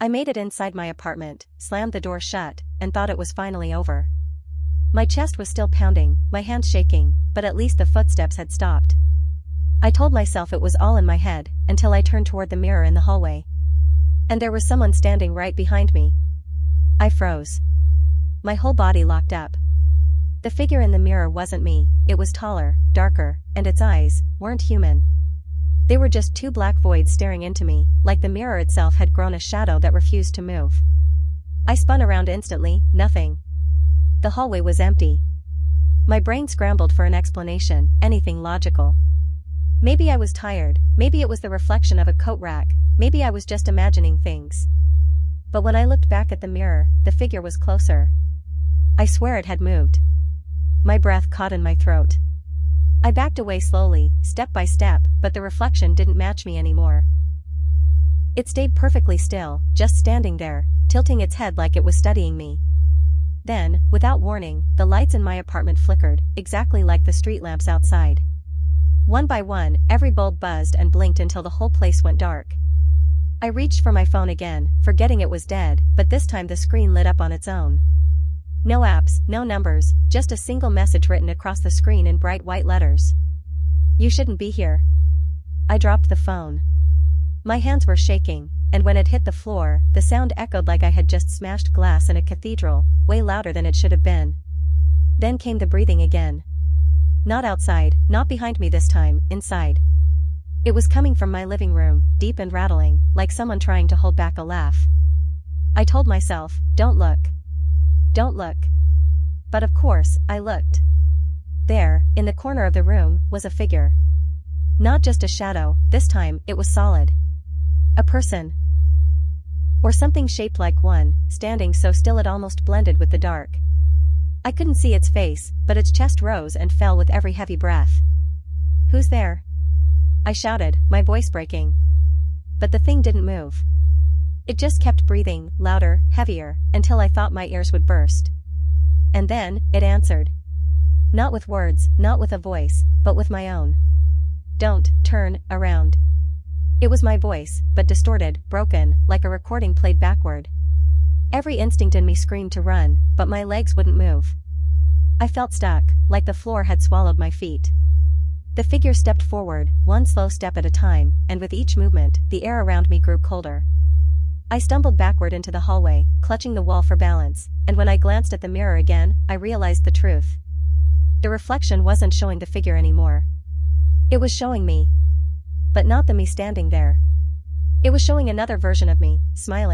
I made it inside my apartment, slammed the door shut, and thought it was finally over. My chest was still pounding, my hands shaking, but at least the footsteps had stopped. I told myself it was all in my head, until I turned toward the mirror in the hallway. And there was someone standing right behind me. I froze. My whole body locked up. The figure in the mirror wasn't me, it was taller, darker, and its eyes weren't human. They were just two black voids staring into me, like the mirror itself had grown a shadow that refused to move. I spun around instantly, nothing. The hallway was empty. My brain scrambled for an explanation, anything logical. Maybe I was tired, maybe it was the reflection of a coat rack, maybe I was just imagining things. But when I looked back at the mirror, the figure was closer. I swear it had moved. My breath caught in my throat. I backed away slowly, step by step, but the reflection didn't match me anymore. It stayed perfectly still, just standing there, tilting its head like it was studying me. Then, without warning, the lights in my apartment flickered, exactly like the street lamps outside. One by one, every bulb buzzed and blinked until the whole place went dark. I reached for my phone again, forgetting it was dead, but this time the screen lit up on its own. No apps, no numbers, just a single message written across the screen in bright white letters. You shouldn't be here. I dropped the phone. My hands were shaking, and when it hit the floor, the sound echoed like I had just smashed glass in a cathedral, way louder than it should have been. Then came the breathing again. Not outside, not behind me this time, inside. It was coming from my living room, deep and rattling, like someone trying to hold back a laugh. I told myself, don't look. Don't look. But of course, I looked. There, in the corner of the room, was a figure. Not just a shadow, this time, it was solid. A person. Or something shaped like one, standing so still it almost blended with the dark. I couldn't see its face, but its chest rose and fell with every heavy breath. Who's there? I shouted, my voice breaking. But the thing didn't move. It just kept breathing, louder, heavier, until I thought my ears would burst. And then, it answered. Not with words, not with a voice, but with my own. Don't turn around. It was my voice, but distorted, broken, like a recording played backward. Every instinct in me screamed to run, but my legs wouldn't move. I felt stuck, like the floor had swallowed my feet. The figure stepped forward, one slow step at a time, and with each movement, the air around me grew colder. I stumbled backward into the hallway, clutching the wall for balance, and when I glanced at the mirror again, I realized the truth. The reflection wasn't showing the figure anymore. It was showing me. But not the me standing there. It was showing another version of me, smiling.